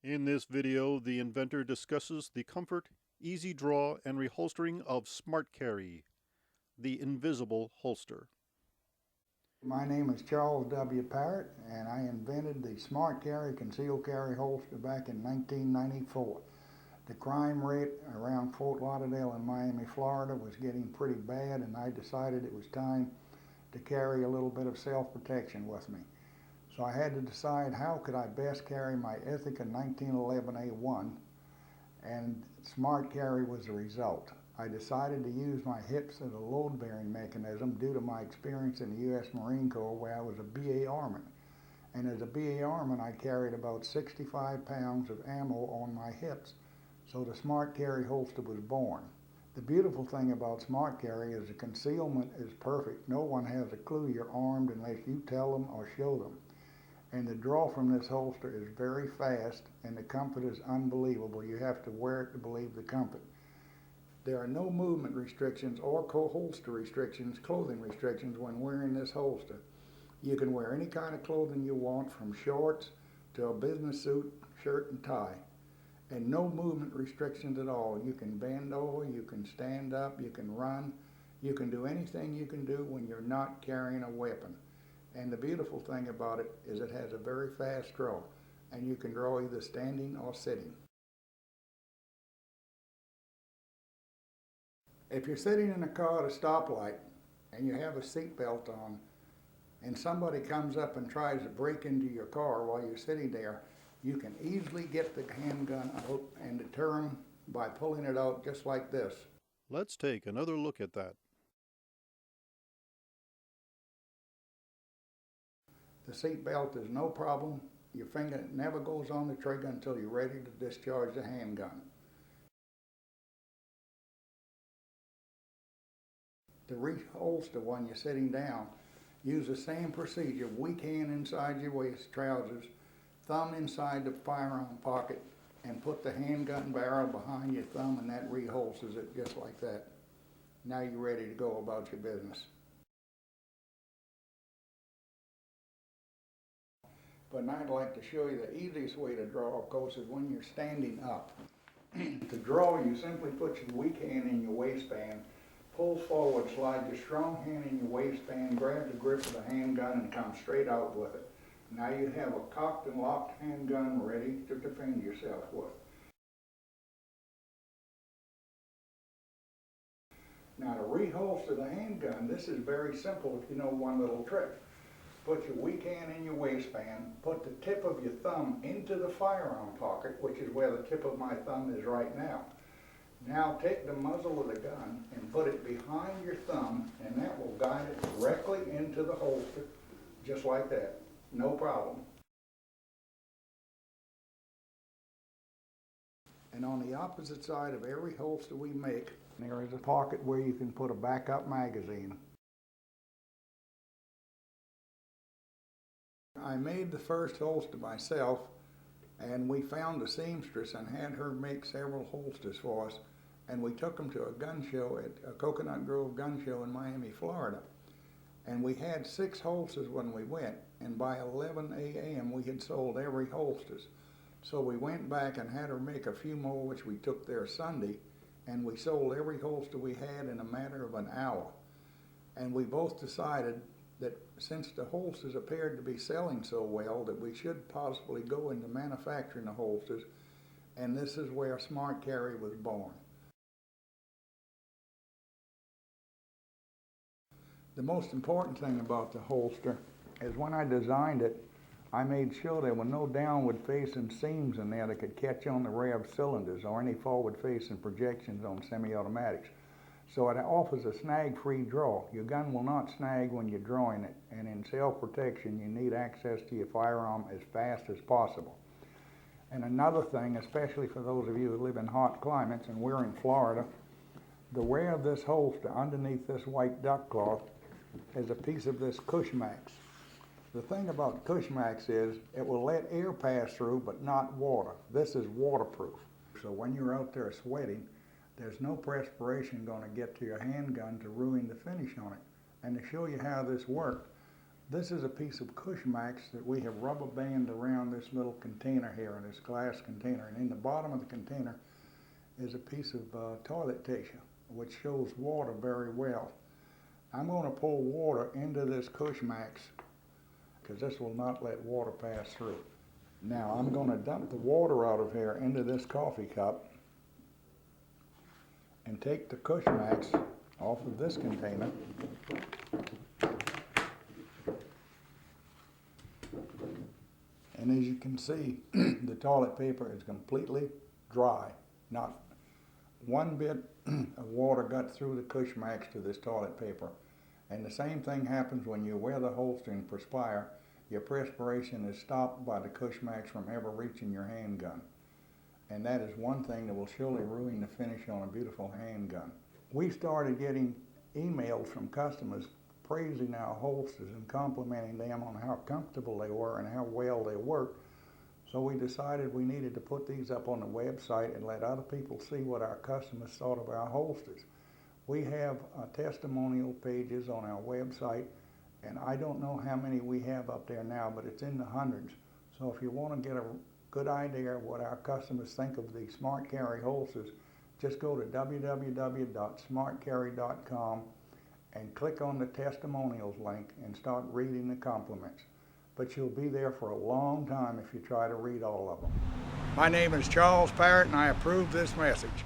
In this video, the inventor discusses the comfort, easy draw, and reholstering of SmartCarry, the invisible holster. My name is Charles W. Parrott, and I invented the SmartCarry concealed carry holster back in 1994. The crime rate around Fort Lauderdale and Miami, Florida was getting pretty bad, and I decided it was time to carry a little bit of self-protection with me. So I had to decide how could I best carry my Ithaca 1911A1, and SmartCarry was the result. I decided to use my hips as a load-bearing mechanism due to my experience in the U.S. Marine Corps, where I was a BA Airman. And as a BA Airman, I carried about 65 pounds of ammo on my hips, so the SmartCarry holster was born. The beautiful thing about SmartCarry is the concealment is perfect. No one has a clue you're armed unless you tell them or show them. And the draw from this holster is very fast, and the comfort is unbelievable. You have to wear it to believe the comfort. There are no movement restrictions or holster restrictions, clothing restrictions when wearing this holster. You can wear any kind of clothing you want, from shorts to a business suit, shirt and tie. And no movement restrictions at all. You can bend over, you can stand up, you can run, you can do anything you can do when you're not carrying a weapon. And the beautiful thing about it is it has a very fast draw, and you can draw either standing or sitting. If you're sitting in a car at a stoplight and you have a seatbelt on, and somebody comes up and tries to break into your car while you're sitting there, you can easily get the handgun out and deter them by pulling it out just like this. Let's take another look at that. The seatbelt is no problem. Your finger never goes on the trigger until you're ready to discharge the handgun. The reholster when you're sitting down, use the same procedure. Weak hand inside your waist trousers, thumb inside the firearm pocket, and put the handgun barrel behind your thumb, and that reholsters it just like that. Now you're ready to go about your business. But now I'd like to show you the easiest way to draw, of course, is when you're standing up. To draw, you simply put your weak hand in your waistband, pull forward, slide your strong hand in your waistband, grab the grip of the handgun, and come straight out with it. Now you have a cocked and locked handgun ready to defend yourself with. Now to reholster the handgun, this is very simple if you know one little trick. Put your weak hand in your waistband, put the tip of your thumb into the firearm pocket, which is where the tip of my thumb is right now. Now take the muzzle of the gun and put it behind your thumb, and that will guide it directly into the holster, just like that. No problem. And on the opposite side of every holster we make, there is a pocket where you can put a backup magazine. I made the first holster myself, and we found a seamstress and had her make several holsters for us, and we took them to a gun show at a Coconut Grove gun show in Miami, Florida. And we had 6 holsters when we went, and by 11 a.m. we had sold every holsters. So we went back and had her make a few more, which we took there Sunday, and we sold every holster we had in a matter of an hour. And we both decided that since the holsters appeared to be selling so well, that we should possibly go into manufacturing the holsters, and this is where SmartCarry was born. The most important thing about the holster is when I designed it, I made sure there were no downward facing seams in there that could catch on the rev cylinders or any forward facing projections on semi-automatics. So it offers a snag-free draw. Your gun will not snag when you're drawing it, and in self-protection you need access to your firearm as fast as possible. And another thing, especially for those of you who live in hot climates, and we're in Florida, the wear of this holster underneath this white duck cloth is a piece of this Cushmax. The thing about Cushmax is it will let air pass through but not water. This is waterproof. So when you're out there sweating, there's no perspiration going to get to your handgun to ruin the finish on it. And to show you how this worked, This is a piece of Cushmax that we have rubber banded around this little container here, this glass container. And in the bottom of the container is a piece of toilet tissue, which shows water very well. I'm going to pour water into this Cushmax because this will not let water pass through. Now I'm going to dump the water out of here into this coffee cup and take the Cushmax off of this container. And as you can see, the toilet paper is completely dry. Not one bit of water got through the Cushmax to this toilet paper. And the same thing happens when you wear the holster and perspire. Your perspiration is stopped by the Cushmax from ever reaching your handgun. And that is one thing that will surely ruin the finish on a beautiful handgun. We started getting emails from customers praising our holsters and complimenting them on how comfortable they were and how well they worked. So we decided we needed to put these up on the website and let other people see what our customers thought of our holsters. We have testimonial pages on our website, and I don't know how many we have up there now, but it's in the hundreds. So if you want to get a good idea of what our customers think of the SmartCarry holsters, just go to www.smartcarry.com and click on the testimonials link and start reading the compliments. But you'll be there for a long time if you try to read all of them. My name is Charles Parrott, and I approve this message.